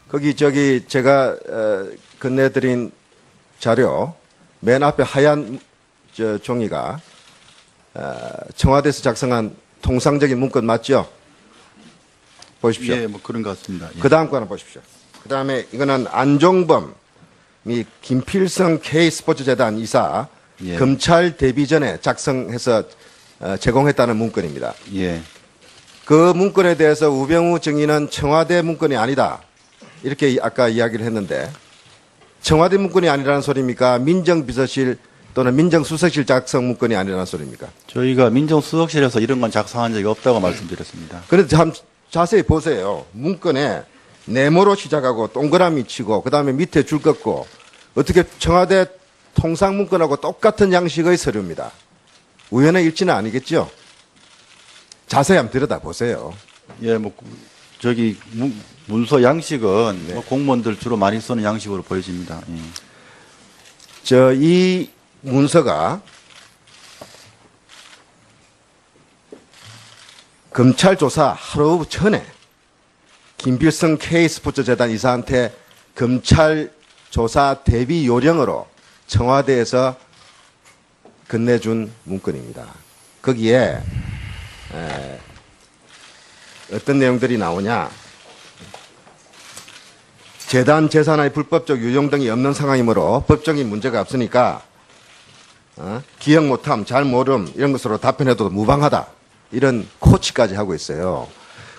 거기 제가 건네드린 자료 맨 앞에 하얀 종이가 청와대에서 작성한 통상적인 문건 맞죠? 보십시오. 예, 뭐 그런 것 같습니다. 예. 그 다음 거 하나 보십시오. 그 다음에 이거는 안종범 이 김필성 K스포츠재단 이사 예. 검찰 데뷔 전에 작성해서 제공했다는 문건입니다. 예. 그 문건에 대해서 우병우 증인은 청와대 문건이 아니다. 이렇게 아까 이야기를 했는데 청와대 문건이 아니라는 소리입니까? 민정비서실 또는 민정수석실 작성 문건이 아니라는 소리입니까? 저희가 민정수석실에서 이런 건 작성한 적이 없다고 말씀드렸습니다. 그런데 참 자세히 보세요. 문건에 네모로 시작하고 동그라미 치고 그다음에 밑에 줄 긋고 어떻게 청와대 통상 문건하고 똑같은 양식의 서류입니다. 우연의 일치는 아니겠죠? 자세히 한번 들여다보세요. 예, 뭐 저기 문서 양식은 네. 뭐 공무원들 주로 많이 쓰는 양식으로 보여집니다. 예. 이 문서가 검찰 조사 하루 전에 김필성 K스포츠재단 이사한테 검찰 조사 대비 요령으로 청와대에서 건네준 문건입니다. 거기에 어떤 내용들이 나오냐? 재단 재산의 불법적 유용 등이 없는 상황이므로 법적인 문제가 없으니까 기억 못함, 잘 모름 이런 것으로 답변해도 무방하다. 이런 코치까지 하고 있어요.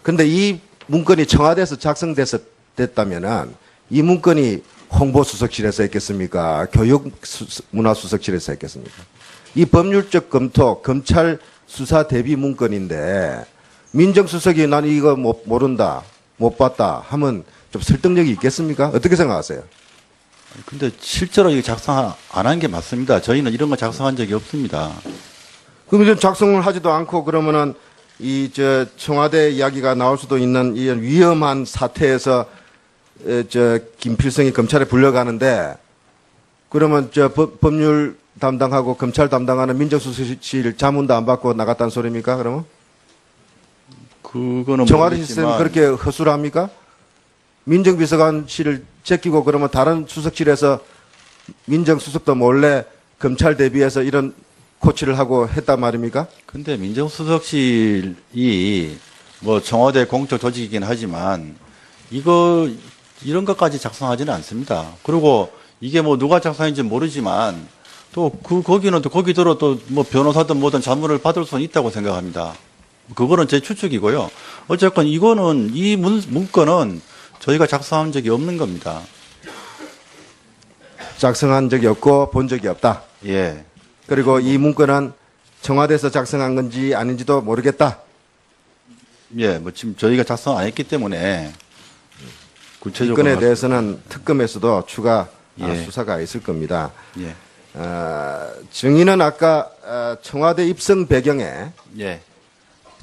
그런데 이 문건이 청와대에서 작성됐다면은 이 문건이 홍보수석실에서 했겠습니까? 교육문화수석실에서 했겠습니까? 이 법률적 검토, 검찰 수사 대비 문건인데 민정수석이 난 이거 모른다, 못 봤다 하면 좀 설득력이 있겠습니까? 어떻게 생각하세요? 근데 실제로 이거 작성 안 한 게 맞습니다. 저희는 이런 거 작성한 적이 없습니다. 그러면 작성을 하지도 않고 그러면은 청와대 이야기가 나올 수도 있는 이 위험한 사태에서 김필성이 검찰에 불려가는데 그러면 법률 담당하고 검찰 담당하는 민정수석실 자문도 안 받고 나갔다는 소리입니까? 그러면 그거는 청와대 모르겠지만 시스템이 그렇게 허술합니까? 민정비서관실을 제끼고 그러면 다른 수석실에서 민정수석도 몰래 검찰 대비해서 이런 코치를 하고 했단 말입니까? 근데 민정수석실이 뭐 청와대 공적 조직이긴 하지만 이런 것까지 작성하지는 않습니다. 그리고 이게 뭐 누가 작성했는지 모르지만 또 거기는 또 거기대로 또 뭐 변호사든 뭐든 자문을 받을 수는 있다고 생각합니다. 그거는 제 추측이고요. 어쨌건 이거는 이 문건은 저희가 작성한 적이 없는 겁니다. 작성한 적이 없고 본 적이 없다. 예. 그리고 이 문건은 청와대에서 작성한 건지 아닌지도 모르겠다. 예, 뭐 지금 저희가 작성 안 했기 때문에 구체적으로 문건에 대해서는 특검에서도 추가 예. 수사가 있을 겁니다. 예. 증인은 아까 청와대 입성 배경에 예.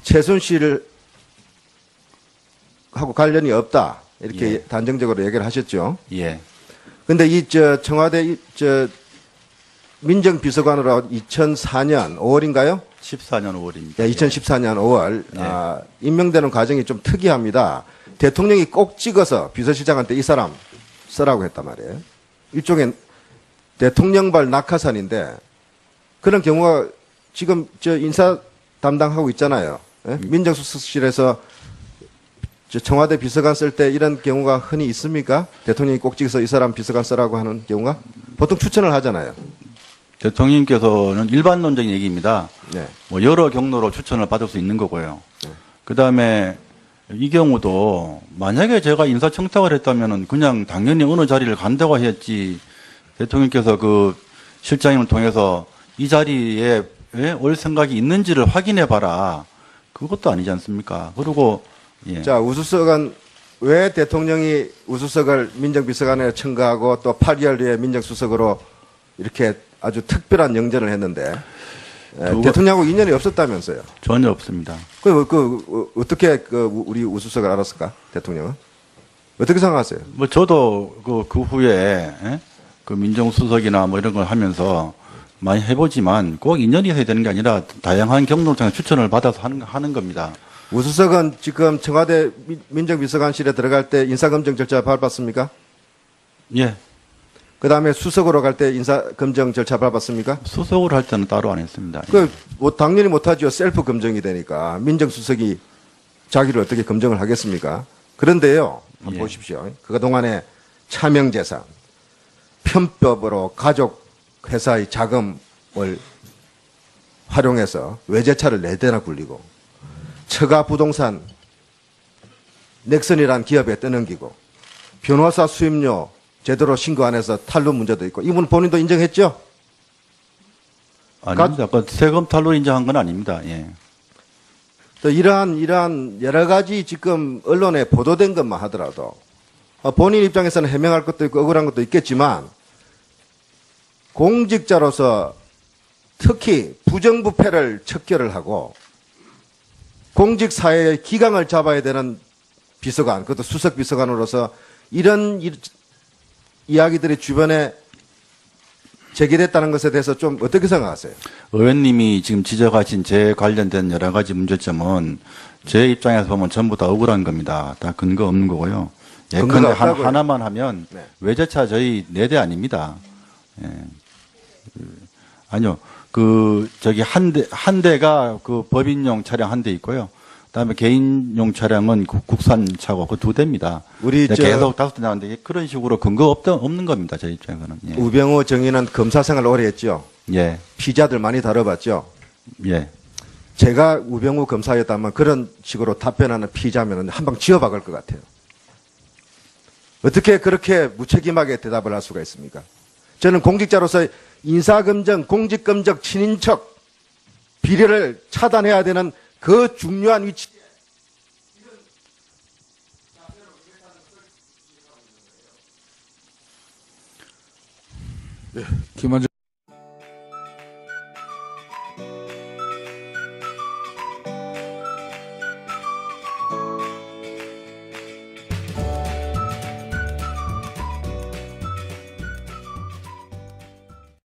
최순실을 하고 관련이 없다 이렇게 예. 단정적으로 얘기를 하셨죠. 예. 근데 청와대 민정비서관으로 2004년 5월인가요? 14년 5월입니다. 네, 2014년 5월 예. 임명되는 과정이 좀 특이합니다. 대통령이 꼭 찍어서 비서실장한테 이 사람 쓰라고 했단 말이에요. 일종의 대통령발 낙하산인데 그런 경우가 지금 인사 담당하고 있잖아요. 예? 민정수석실에서 청와대 비서관 쓸 때 이런 경우가 흔히 있습니까? 대통령이 꼭 찍어서 이 사람 비서관 쓰라고 하는 경우가? 보통 추천을 하잖아요. 대통령께서는 일반론적인 얘기입니다. 네. 뭐 여러 경로로 추천을 받을 수 있는 거고요. 네. 그다음에 이 경우도 만약에 제가 인사청탁을 했다면은 그냥 당연히 어느 자리를 간다고 했지 대통령께서 그 실장님을 통해서 이 자리에 올 생각이 있는지를 확인해 봐라. 그것도 아니지 않습니까? 그리고 예. 자, 우수석은 왜 대통령이 우수석을 민정비서관에 청구하고 또 8개월 뒤에 민정수석으로 이렇게 아주 특별한 영전을 했는데 대통령하고 인연이 없었다면서요? 전혀 없습니다. 어떻게 우리 우수석을 알았을까? 대통령은? 어떻게 생각하세요? 뭐 저도 그 후에 그 민정수석이나 뭐 이런 걸 하면서 많이 해보지만 꼭 인연이 있어야 되는 게 아니라 다양한 경로를 통해 추천을 받아서 하는 겁니다. 우수석은 지금 청와대 민정비서관실에 들어갈 때 인사검증 절차 밟았습니까? 예. 그 다음에 수석으로 갈 때 인사검증 절차 밟았습니까? 수석을 할 때는 따로 안 했습니다. 뭐 당연히 못하죠. 셀프 검증이 되니까. 민정수석이 자기를 어떻게 검증을 하겠습니까? 그런데요, 한번 예. 보십시오. 그동안에 차명재산, 편법으로 가족 회사의 자금을 활용해서 외제차를 4대나 굴리고, 처가 부동산 넥슨이라는 기업에 떠넘기고, 변호사 수임료 제대로 신고 안 해서 탈루 문제도 있고, 이분 본인도 인정했죠? 아닙니다. 그 세금 탈루 인정한 건 아닙니다. 예. 또 이러한 여러 가지 지금 언론에 보도된 것만 하더라도 본인 입장에서는 해명할 것도 있고 억울한 것도 있겠지만 공직자로서 특히 부정부패를 척결을 하고 공직사회의 기강을 잡아야 되는 비서관, 그것도 수석 비서관으로서 이런 이야기들이 주변에 제기됐다는 것에 대해서 좀 어떻게 생각하세요? 의원님이 지금 지적하신 제 관련된 여러 가지 문제점은 제 입장에서 보면 전부 다 억울한 겁니다. 다 근거 없는 거고요. 예컨대 근거가 없다고요? 하나만 하면 네. 외제차 저희 4대 아닙니다. 예. 아니요. 한 대가 그 법인용 차량 한 대 있고요. 그다음에 개인용 차량은 국산차고 그 2대입니다. 우리 계속 5대 나왔는데 그런 식으로 근거 없는 겁니다. 제 입장에서는. 예. 우병우 정의는 검사 생활 오래 했죠. 예. 피자들 많이 다뤄봤죠. 예. 제가 우병우 검사였다면 그런 식으로 답변하는 피자면 한 방 쥐어박을 것 같아요. 어떻게 그렇게 무책임하게 대답을 할 수가 있습니까? 저는 공직자로서 인사검증, 공직검증, 친인척, 비리를 차단해야 되는 그 중요한 위치. 김한정